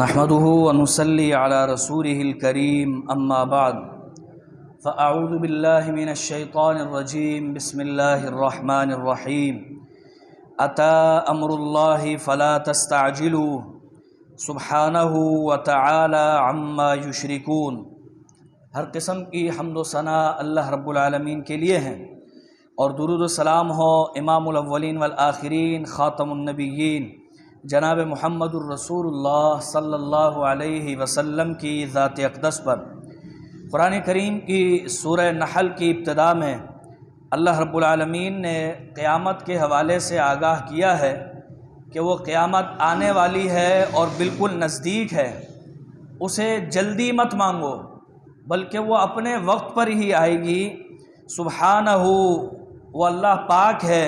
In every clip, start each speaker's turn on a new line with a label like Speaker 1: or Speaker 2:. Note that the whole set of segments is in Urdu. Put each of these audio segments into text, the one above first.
Speaker 1: نحمده ونصلي على رسوله الكريم اما بعد فاعوذ بالله من الشيطان الرجيم بسم الله الرحمن الرحيم اتى امر الله فلا تستعجلوا سبحانه وتعالى عما يشركون۔ ہر قسم کی حمد و ثنا اللہ رب العالمین کے لیے ہیں، اور درود و سلام ہو امام الاولین والآخرین خاتم النبیین جناب محمد الرسول اللہ صلی اللہ علیہ وسلم کی ذات اقدس پر۔ قرآن کریم کی سورہ نحل کی ابتدا میں اللہ رب العالمین نے قیامت کے حوالے سے آگاہ کیا ہے کہ وہ قیامت آنے والی ہے اور بالکل نزدیک ہے، اسے جلدی مت مانگو بلکہ وہ اپنے وقت پر ہی آئے گی۔ سبحانہ، وہ اللہ پاک ہے،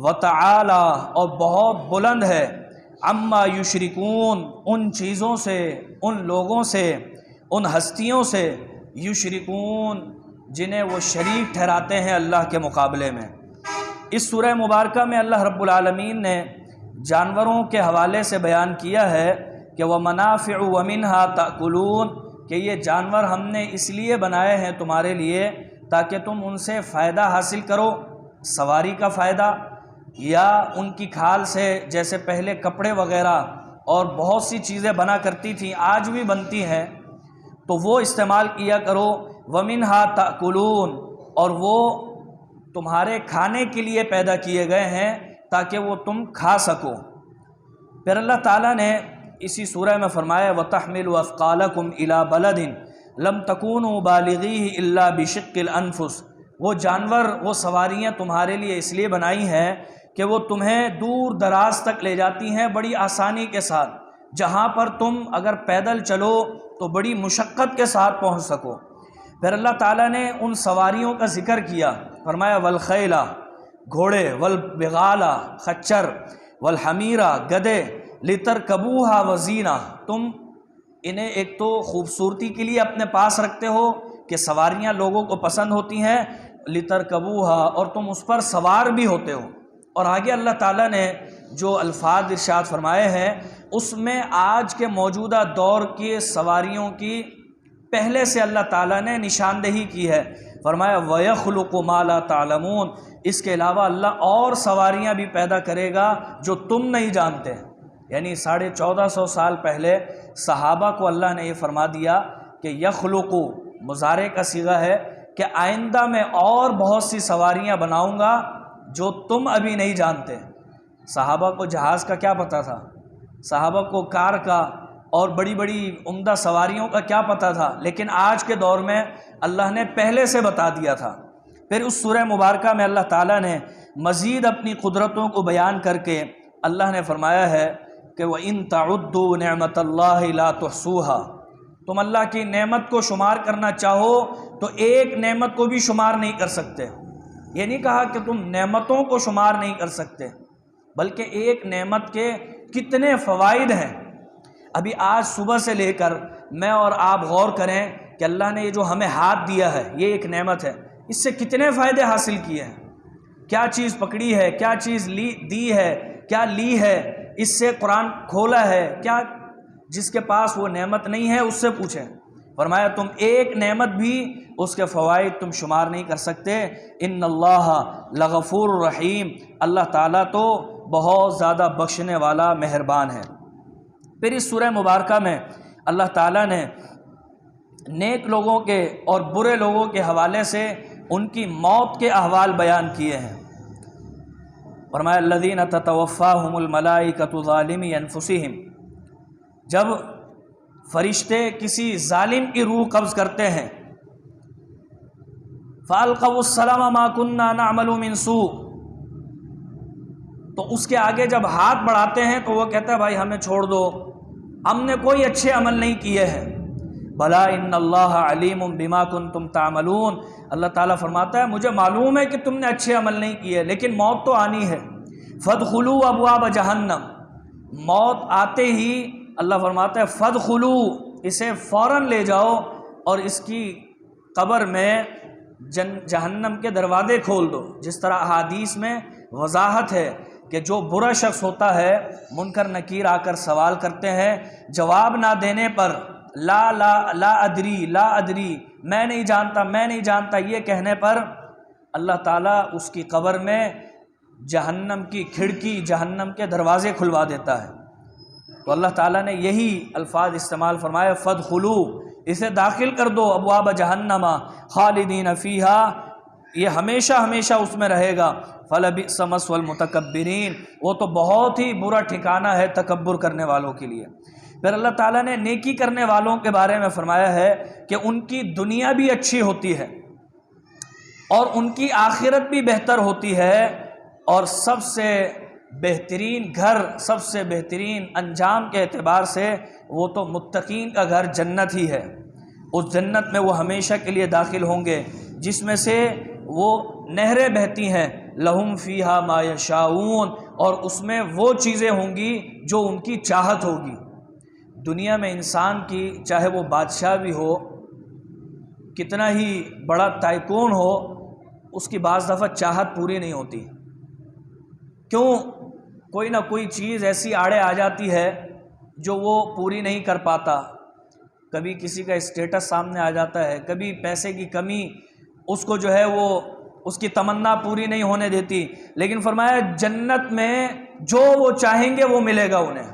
Speaker 1: وتعالی، اور بہت بلند ہے، عما یشرکون، ان چیزوں سے، ان لوگوں سے، ان ہستیوں سے، یشرکون جنہیں وہ شریک ٹھہراتے ہیں اللہ کے مقابلے میں۔ اس سورہ مبارکہ میں اللہ رب العالمین نے جانوروں کے حوالے سے بیان کیا ہے کہ وَمَنَافِعُ وَمِنْهَا تَأْكُلُونَ، کہ یہ جانور ہم نے اس لیے بنائے ہیں تمہارے لیے تاکہ تم ان سے فائدہ حاصل کرو، سواری کا فائدہ، یا ان کی کھال سے جیسے پہلے کپڑے وغیرہ اور بہت سی چیزیں بنا کرتی تھیں، آج بھی بنتی ہیں، تو وہ استعمال کیا کرو۔ وَمِنْهَا تَأْكُلُونَ، اور وہ تمہارے کھانے کے لیے پیدا کیے گئے ہیں تاکہ وہ تم کھا سکو۔ پھر اللہ تعالیٰ نے اسی سورہ میں فرمایا وَتَحْمِلُ أَثْقَالَكُمْ إِلَى بَلَدٍ لَمْ تَكُونُوا بَالِغِيهِ إِلَّا بِشِقِّ الْأَنفُسِ، وہ جانور، وہ سواریاں تمہارے لیے اس لیے بنائی ہیں کہ وہ تمہیں دور دراز تک لے جاتی ہیں بڑی آسانی کے ساتھ، جہاں پر تم اگر پیدل چلو تو بڑی مشقت کے ساتھ پہنچ سکو۔ پھر اللہ تعالیٰ نے ان سواریوں کا ذکر کیا، فرمایا والخیل، گھوڑے، والبغال، خچر، والحمیر، گدے، لترکبوها وزینہ، تم انہیں ایک تو خوبصورتی کے لیے اپنے پاس رکھتے ہو کہ سواریاں لوگوں کو پسند ہوتی ہیں، لترکبوها، اور تم اس پر سوار بھی ہوتے ہو۔ اور آگے اللہ تعالیٰ نے جو الفاظ ارشاد فرمائے ہیں اس میں آج کے موجودہ دور کی سواریوں کی پہلے سے اللہ تعالیٰ نے نشاندہی کی ہے، فرمایا وَيَخْلُقُ مَا لَا تَعْلَمُونَ، اس کے علاوہ اللہ اور سواریاں بھی پیدا کرے گا جو تم نہیں جانتے۔ یعنی 1450 سال پہلے صحابہ کو اللہ نے یہ فرما دیا کہ یخلق مضارع کا صیغہ ہے کہ آئندہ میں اور بہت سی سواریاں بناؤں گا جو تم ابھی نہیں جانتے۔ صحابہ کو جہاز کا کیا پتہ تھا؟ صحابہ کو کار کا اور بڑی بڑی عمدہ سواریوں کا کیا پتہ تھا؟ لیکن آج کے دور میں اللہ نے پہلے سے بتا دیا تھا۔ پھر اس سورہ مبارکہ میں اللہ تعالیٰ نے مزید اپنی قدرتوں کو بیان کر کے اللہ نے فرمایا ہے کہ وَإِن تَعُدُّوا نِعْمَةَ اللَّهِ لَا تُحْصُوهَا، تم اللہ کی نعمت کو شمار کرنا چاہو تو ایک نعمت کو بھی شمار نہیں کر سکتے۔ یہ نہیں کہا کہ تم نعمتوں کو شمار نہیں کر سکتے، بلکہ ایک نعمت کے کتنے فوائد ہیں۔ ابھی آج صبح سے لے کر میں اور آپ غور کریں کہ اللہ نے یہ جو ہمیں ہاتھ دیا ہے یہ ایک نعمت ہے، اس سے کتنے فائدے حاصل کیے ہیں، کیا چیز پکڑی ہے، کیا چیز دی ہے، کیا لی ہے، اس سے قرآن کھولا ہے، کیا جس کے پاس وہ نعمت نہیں ہے اس سے پوچھیں۔ فرمایا تم ایک نعمت بھی اس کے فوائد تم شمار نہیں کر سکتے۔ ان اللہ لغفور رحیم، اللہ تعالیٰ تو بہت زیادہ بخشنے والا مہربان ہے۔ پھر اس سورہ مبارکہ میں اللہ تعالیٰ نے نیک لوگوں کے اور برے لوگوں کے حوالے سے ان کی موت کے احوال بیان کیے ہیں۔ فرمایا الذین تتوفاہم الملائکۃ ظالمی انفسہم، جب فرشتے کسی ظالم کی روح قبض کرتے ہیں، فَأَلْقَوُا السَّلَامَ مَا كُنَّا نَعْمَلُ مِن سُوءٍ، تو اس کے آگے جب ہاتھ بڑھاتے ہیں تو وہ کہتا ہے بھائی ہمیں چھوڑ دو، ہم نے کوئی اچھے عمل نہیں کیے ہیں۔ بھلا ان اللہ علیم بما کنتم تعملون، اللہ تعالیٰ فرماتا ہے مجھے معلوم ہے کہ تم نے اچھے عمل نہیں کیے لیکن موت تو آنی ہے۔ فادخلوا ابواب جہنم، موت آتے ہی اللہ فرماتا ہے فادخلوا، اسے فوراً لے جاؤ اور اس کی قبر میں جہنم کے دروازے کھول دو۔ جس طرح احادیث میں وضاحت ہے کہ جو برا شخص ہوتا ہے منکر نکیر آ کر سوال کرتے ہیں، جواب نہ دینے پر لا لا لا ادری لا ادری، میں نہیں جانتا یہ کہنے پر اللہ تعالیٰ اس کی قبر میں جہنم کی کھڑکی، جہنم کے دروازے کھلوا دیتا ہے۔ تو اللہ تعالیٰ نے یہی الفاظ استعمال فرمایا، فادخلوا، اسے داخل کر دو ابواب جہنم خالدین فیہا، یہ ہمیشہ ہمیشہ اس میں رہے گا، فلبئس مثوى المتکبرین، وہ تو بہت ہی برا ٹھکانہ ہے تکبر کرنے والوں کے لیے۔ پھر اللہ تعالیٰ نے نیکی کرنے والوں کے بارے میں فرمایا ہے کہ ان کی دنیا بھی اچھی ہوتی ہے اور ان کی آخرت بھی بہتر ہوتی ہے، اور سب سے بہترین گھر، سب سے بہترین انجام کے اعتبار سے وہ تو متقین کا گھر جنت ہی ہے۔ اس جنت میں وہ ہمیشہ کے لیے داخل ہوں گے جس میں سے وہ نہریں بہتی ہیں، لہم فیہا ما یشاؤون، اور اس میں وہ چیزیں ہوں گی جو ان کی چاہت ہوگی۔ دنیا میں انسان کی، چاہے وہ بادشاہ بھی ہو، کتنا ہی بڑا تائکون ہو، اس کی بعض دفعہ چاہت پوری نہیں ہوتی۔ کیوں؟ کوئی نہ کوئی چیز ایسی آڑے آ جاتی ہے جو وہ پوری نہیں کر پاتا۔ کبھی کسی کا اسٹیٹس سامنے آ جاتا ہے، کبھی پیسے کی کمی اس کو جو ہے وہ اس کی تمنا پوری نہیں ہونے دیتی، لیکن فرمایا جنت میں جو وہ چاہیں گے وہ ملے گا انہیں،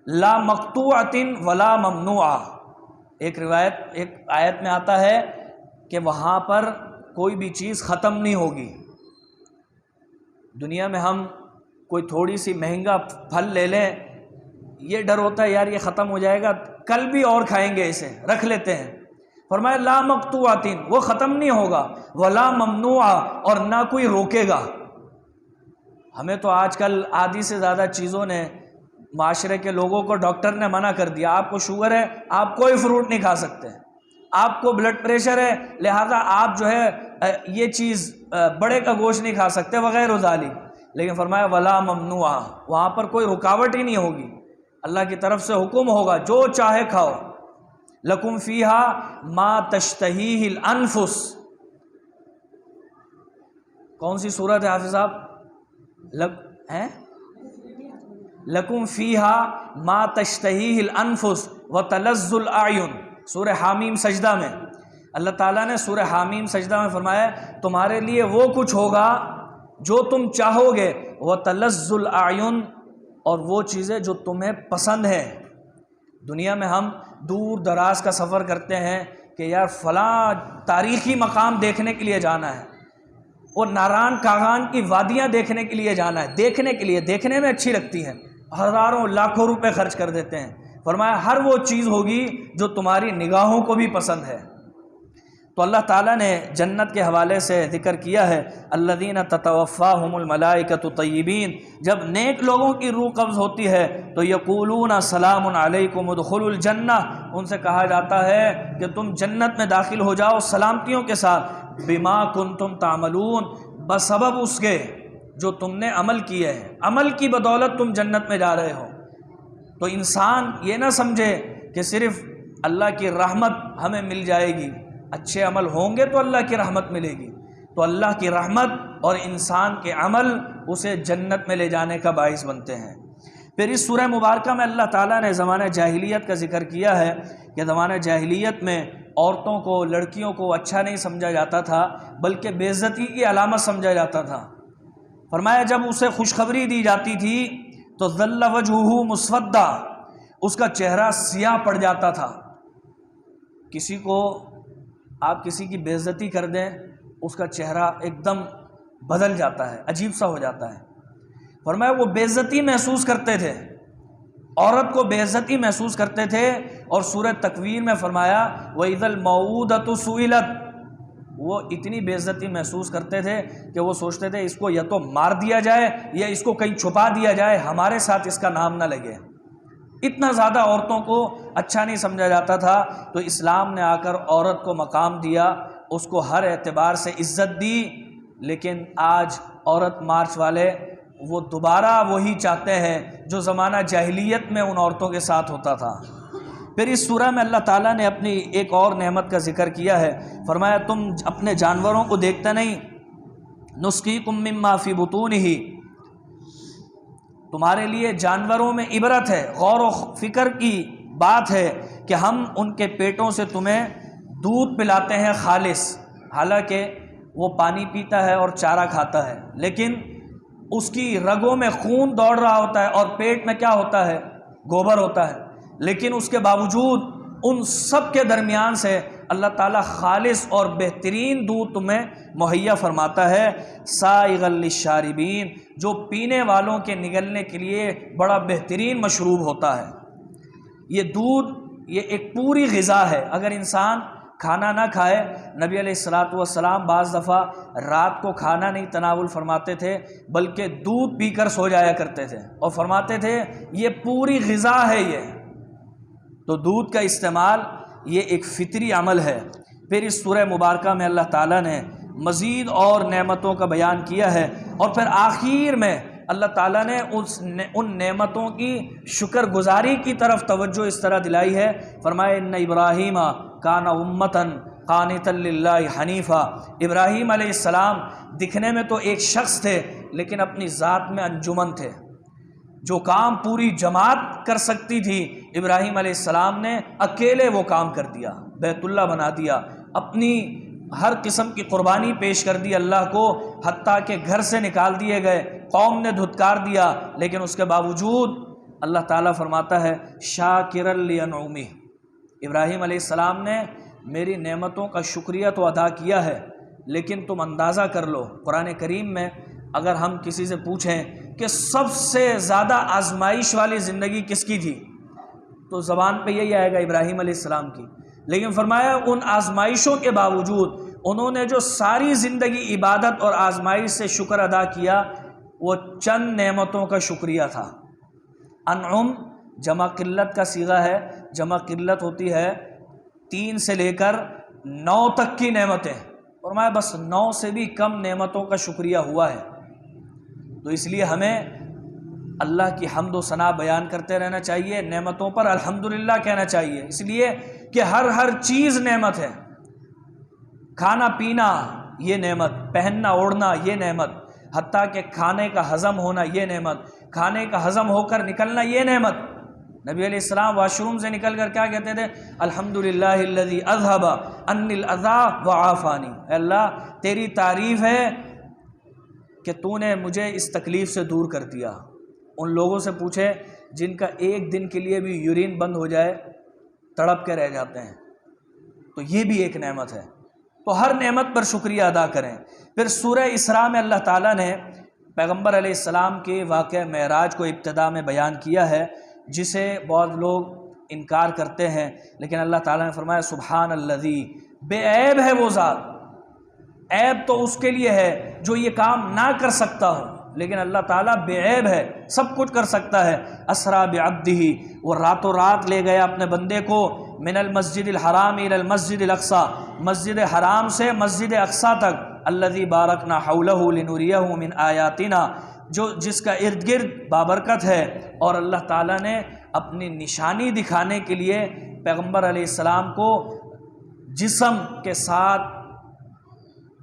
Speaker 1: لا مقطوعۃ ولا ممنوعہ۔ ایک روایت، ایک آیت میں آتا ہے کہ وہاں پر کوئی بھی چیز ختم نہیں ہوگی۔ دنیا میں ہم کوئی تھوڑی سی مہنگا پھل لے لیں، یہ ڈر ہوتا ہے یار یہ ختم ہو جائے گا، کل بھی اور کھائیں گے، اسے رکھ لیتے ہیں۔ فرمایا لا مقطوعۃ، وہ ختم نہیں ہوگا، ولا ممنوعہ، اور نہ کوئی روکے گا۔ ہمیں تو آج کل آدھی سے زیادہ چیزوں نے، معاشرے کے لوگوں کو ڈاکٹر نے منع کر دیا، آپ کو شوگر ہے آپ کوئی فروٹ نہیں کھا سکتے، آپ کو بلڈ پریشر ہے لہذا آپ جو ہے یہ چیز بڑے کا گوشت نہیں کھا سکتے وغیرہ ذالک۔ لیکن فرمایا ولا ممنوعہ، وہاں پر کوئی رکاوٹ ہی نہیں ہوگی، اللہ کی طرف سے حکم ہوگا جو چاہے کھاؤ۔ لکم فیہا ما تشتہیہ الانفس، کون سی سورت ہے حافظ صاحب؟ لکم فیہا ما تشتہیہ الانفس وتلذ الاعین، سورہ حامیم سجدہ میں اللہ تعالیٰ نے سورہ حامیم سجدہ میں فرمایا تمہارے لیے وہ کچھ ہوگا جو تم چاہو گے، وتلذ الاعین، اور وہ چیزیں جو تمہیں پسند ہیں۔ دنیا میں ہم دور دراز کا سفر کرتے ہیں کہ یار فلاں تاریخی مقام دیکھنے کے لیے جانا ہے، اور ناران کاغان کی وادیاں دیکھنے کے لیے جانا ہے، دیکھنے میں اچھی لگتی ہیں، ہزاروں لاکھوں روپے خرچ کر دیتے ہیں۔ فرمایا ہر وہ چیز ہوگی جو تمہاری نگاہوں کو بھی پسند ہے۔ تو اللہ تعالیٰ نے جنت کے حوالے سے ذکر کیا ہے، الذین تتوفاہم الملائکۃ طیبین، جب نیک لوگوں کی روح قبض ہوتی ہے تو یقولون سلام علیکم ادخلوا الجنہ، ان سے کہا جاتا ہے کہ تم جنت میں داخل ہو جاؤ سلامتیوں کے ساتھ، بما کنتم تعملون، بسبب اس کے جو تم نے عمل کیے ہیں، عمل کی بدولت تم جنت میں جا رہے ہو۔ تو انسان یہ نہ سمجھے کہ صرف اللہ کی رحمت ہمیں مل جائے گی، اچھے عمل ہوں گے تو اللہ کی رحمت ملے گی، تو اللہ کی رحمت اور انسان کے عمل اسے جنت میں لے جانے کا باعث بنتے ہیں۔ پھر اس سورہ مبارکہ میں اللہ تعالیٰ نے زمانہ جاہلیت کا ذکر کیا ہے کہ زمانہ جاہلیت میں عورتوں کو، لڑکیوں کو اچھا نہیں سمجھا جاتا تھا بلکہ بے عزتی کی علامت سمجھا جاتا تھا۔ فرمایا جب اسے خوشخبری دی جاتی تھی تو ظل وجہہ مسودہ، اس کا چہرہ سیاہ پڑ جاتا تھا۔ کسی کو آپ کسی کی بے عزتی کر دیں اس کا چہرہ ایک دم بدل جاتا ہے، عجیب سا ہو جاتا ہے۔ فرمایا وہ بے عزتی محسوس کرتے تھے، عورت کو بے عزتی محسوس کرتے تھے، اور سورہ تکویر میں فرمایا وَإِذَا الْمَوْءُودَةُ سُئِلَتْ، وہ اتنی بے عزتی محسوس کرتے تھے کہ وہ سوچتے تھے اس کو یا تو مار دیا جائے یا اس کو کہیں چھپا دیا جائے، ہمارے ساتھ اس کا نام نہ لگے۔ اتنا زیادہ عورتوں کو اچھا نہیں سمجھا جاتا تھا، تو اسلام نے آ کر عورت کو مقام دیا، اس کو ہر اعتبار سے عزت دی۔ لیکن آج عورت مارچ والے وہ دوبارہ وہی چاہتے ہیں جو زمانہ جاہلیت میں ان عورتوں کے ساتھ ہوتا تھا۔ پھر اس سورہ میں اللہ تعالیٰ نے اپنی ایک اور نعمت کا ذکر کیا ہے، فرمایا تم اپنے جانوروں کو دیکھتے نہیں، نسقیکم مما فی بطونہ، تمہارے لیے جانوروں میں عبرت ہے، غور و فکر کی بات ہے کہ ہم ان کے پیٹوں سے تمہیں دودھ پلاتے ہیں خالص، حالانکہ وہ پانی پیتا ہے اور چارہ کھاتا ہے، لیکن اس کی رگوں میں خون دوڑ رہا ہوتا ہے اور پیٹ میں کیا ہوتا ہے؟ گوبر ہوتا ہے، لیکن اس کے باوجود ان سب کے درمیان سے اللہ تعالیٰ خالص اور بہترین دودھ تمہیں مہیا فرماتا ہے، سائغا للشاربین، جو پینے والوں کے نگلنے کے لیے بڑا بہترین مشروب ہوتا ہے۔ یہ دودھ یہ ایک پوری غذا ہے۔ اگر انسان کھانا نہ کھائے، نبی علیہ الصلوۃ والسلام بعض دفعہ رات کو کھانا نہیں تناول فرماتے تھے بلکہ دودھ پی کر سو جایا کرتے تھے، اور فرماتے تھے یہ پوری غذا ہے۔ یہ تو دودھ کا استعمال یہ ایک فطری عمل ہے۔ پھر اس سورہ مبارکہ میں اللہ تعالیٰ نے مزید اور نعمتوں کا بیان کیا ہے، اور پھر آخر میں اللہ تعالیٰ نے ان نعمتوں کی شکر گزاری کی طرف توجہ اس طرح دلائی ہے، فرمایا ان ابراہیم کان امتن قانتا للہ حنیفا۔ ابراہیم علیہ السلام دکھنے میں تو ایک شخص تھے لیکن اپنی ذات میں انجمن تھے۔ جو کام پوری جماعت کر سکتی تھی ابراہیم علیہ السلام نے اکیلے وہ کام کر دیا، بیت اللہ بنا دیا، اپنی ہر قسم کی قربانی پیش کر دی اللہ کو، حتیٰ کہ گھر سے نکال دیے گئے، قوم نے دھتکار دیا، لیکن اس کے باوجود اللہ تعالیٰ فرماتا ہے شاکرا لانعمہ، ابراہیم علیہ السلام نے میری نعمتوں کا شکریہ تو ادا کیا ہے، لیکن تم اندازہ کر لو قرآن کریم میں اگر ہم کسی سے پوچھیں کہ سب سے زیادہ آزمائش والی زندگی کس کی تھی تو زبان پہ یہی آئے گا ابراہیم علیہ السلام کی، لیکن فرمایا ان آزمائشوں کے باوجود انہوں نے جو ساری زندگی عبادت اور آزمائش سے شکر ادا کیا وہ چند نعمتوں کا شکریہ تھا۔ انعم جمع قلت کا صیغہ ہے، جمع قلت ہوتی ہے 3 سے لے کر 9 تک کی نعمتیں، فرمایا بس 9 سے بھی کم نعمتوں کا شکریہ ہوا ہے۔ تو اس لیے ہمیں اللہ کی حمد و ثنا بیان کرتے رہنا چاہیے، نعمتوں پر الحمدللہ کہنا چاہیے، اس لیے کہ ہر چیز نعمت ہے۔ کھانا پینا یہ نعمت، پہننا اوڑھنا یہ نعمت، حتیٰ کہ کھانے کا ہضم ہونا یہ نعمت، کھانے کا ہضم ہو کر نکلنا یہ نعمت۔ نبی علیہ السلام واش روم سے نکل کر کیا کہتے تھے؟ الحمدللہ الذی اذھب عنی الاذی وعافانی، اے اللہ تیری تعریف ہے کہ تو نے مجھے اس تکلیف سے دور کر دیا۔ ان لوگوں سے پوچھے جن کا ایک دن کے لیے بھی یورین بند ہو جائے تڑپ کے رہ جاتے ہیں، تو یہ بھی ایک نعمت ہے۔ تو ہر نعمت پر شکریہ ادا کریں۔ پھر سورہ اسراء میں اللہ تعالیٰ نے پیغمبر علیہ السلام کے واقعہ معراج کو ابتدا میں بیان کیا ہے، جسے بہت لوگ انکار کرتے ہیں، لیکن اللہ تعالیٰ نے فرمایا سبحان الذی، بے عیب ہے وہ ذات، عیب تو اس کے لیے ہے جو یہ کام نہ کر سکتا ہو، لیکن اللہ تعالیٰ بے عیب ہے، سب کچھ کر سکتا ہے۔ اسرا بعبدہ، وہ راتوں رات لے گیا اپنے بندے کو من المسجد الحرام الی المسجد الاقصی، مسجد حرام سے مسجد اقصی تک، الذی بارکنا حولہ لنریہ من آیاتنا، جو جس کا ارد گرد بابرکت ہے، اور اللہ تعالیٰ نے اپنی نشانی دکھانے کے لیے پیغمبر علیہ السلام کو جسم کے ساتھ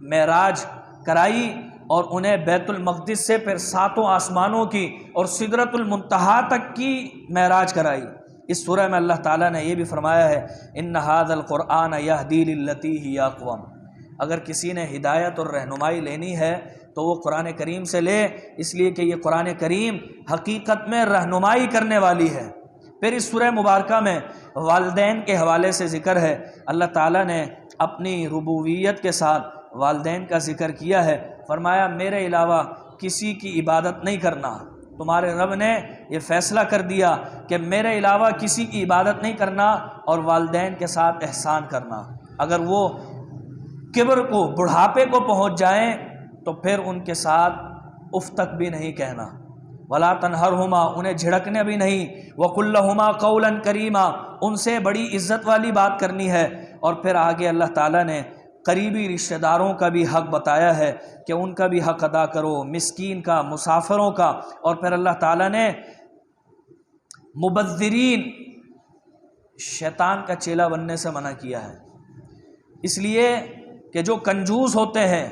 Speaker 1: معراج کرائی، اور انہیں بیت المقدس سے پھر 7 آسمانوں کی اور سدرۃ المنتہا تک کی معراج کرائی۔ اس سورہ میں اللہ تعالیٰ نے یہ بھی فرمایا ہے ان ھذا القرآن یہدی للتی ہی اقوم، اگر کسی نے ہدایت اور رہنمائی لینی ہے تو وہ قرآن کریم سے لے، اس لیے کہ یہ قرآن کریم حقیقت میں رہنمائی کرنے والی ہے۔ پھر اس سورہ مبارکہ میں والدین کے حوالے سے ذکر ہے، اللہ تعالیٰ نے اپنی ربوبیت کے ساتھ والدین کا ذکر کیا ہے، فرمایا میرے علاوہ کسی کی عبادت نہیں کرنا، تمہارے رب نے یہ فیصلہ کر دیا کہ میرے علاوہ کسی کی عبادت نہیں کرنا اور والدین کے ساتھ احسان کرنا۔ اگر وہ کبر کو، بڑھاپے کو پہنچ جائیں تو پھر ان کے ساتھ اف تک بھی نہیں کہنا، ولا تنہرہما، انہیں جھڑکنے بھی نہیں، وقل لہما قولا کریما، ان سے بڑی عزت والی بات کرنی ہے۔ اور پھر آگے اللہ تعالیٰ نے قریبی رشتہ داروں کا بھی حق بتایا ہے کہ ان کا بھی حق ادا کرو، مسکین کا، مسافروں کا، اور پھر اللہ تعالیٰ نے مبذرین، شیطان کا چیلا بننے سے منع کیا ہے، اس لیے کہ جو کنجوس ہوتے ہیں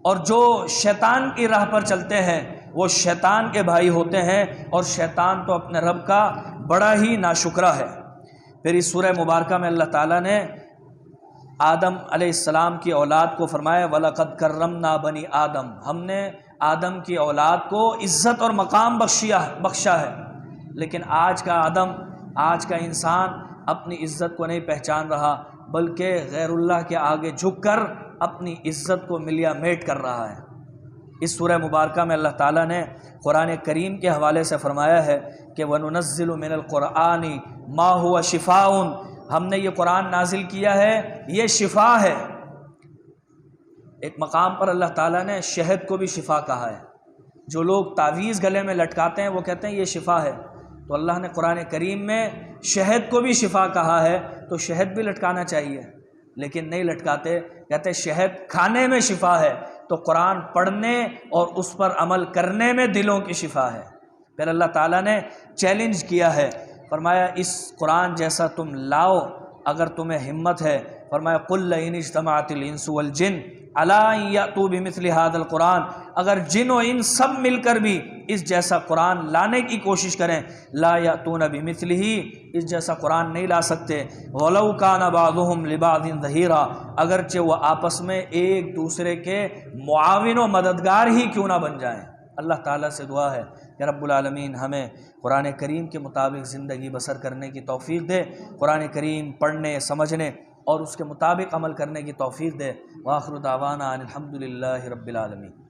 Speaker 1: اور جو شیطان کی راہ پر چلتے ہیں وہ شیطان کے بھائی ہوتے ہیں، اور شیطان تو اپنے رب کا بڑا ہی ناشکرا ہے۔ پھر اس سورہ مبارکہ میں اللہ تعالیٰ نے آدم علیہ السلام کی اولاد کو فرمایا وَلَقَدْ كَرَّمْنَا بَنِي آدم، ہم نے آدم کی اولاد کو عزت اور مقام بخشا ہے۔ لیکن آج کا آدم، آج کا انسان اپنی عزت کو نہیں پہچان رہا، بلکہ غیر اللہ کے آگے جھک کر اپنی عزت کو ملیا میٹ کر رہا ہے۔ اس سورہ مبارکہ میں اللہ تعالیٰ نے قرآن کریم کے حوالے سے فرمایا ہے کہ وَنُنَزِّلُ مِنَ الْقُرْآنِ مَا هُوَ شِفَاءٌ، ہم نے یہ قرآن نازل کیا ہے، یہ شفا ہے۔ ایک مقام پر اللہ تعالیٰ نے شہد کو بھی شفا کہا ہے۔ جو لوگ تعویذ گلے میں لٹکاتے ہیں وہ کہتے ہیں یہ شفا ہے، تو اللہ نے قرآن کریم میں شہد کو بھی شفا کہا ہے، تو شہد بھی لٹکانا چاہیے، لیکن نہیں لٹکاتے، کہتے شہد کھانے میں شفا ہے، تو قرآن پڑھنے اور اس پر عمل کرنے میں دلوں کی شفا ہے۔ پھر اللہ تعالیٰ نے چیلنج کیا ہے، فرمایا اس قرآن جیسا تم لاؤ اگر تمہیں ہمت ہے۔ فرمایا قُلْ لَئِنِ اجْتَمَعَتِ الْإِنسُ وَالْجِنُّ عَلَىٰ أَن يَأْتُوا بِمِثْلِ هَٰذَا الْقُرْآنِ، اگر جن و ان سب مل کر بھی اس جیسا قرآن لانے کی کوشش کریں، لا يَأْتُونَ بِمِثْلِهِ، اس جیسا قرآن نہیں لا سکتے۔ وَلَوْ كَانَ بَعْضُهُمْ لِبَعْضٍ ظَهِيرًا، اگرچہ وہ آپس میں ایک دوسرے کے معاون و مددگار ہی کیوں نہ بن جائیں۔ اللہ تعالیٰ سے دعا ہے کہ رب العالمین ہمیں قرآن کریم کے مطابق زندگی بسر کرنے کی توفیق دے، قرآن کریم پڑھنے، سمجھنے اور اس کے مطابق عمل کرنے کی توفیق دے۔ وآخر دعوانا ان الحمد للہ رب العالمین۔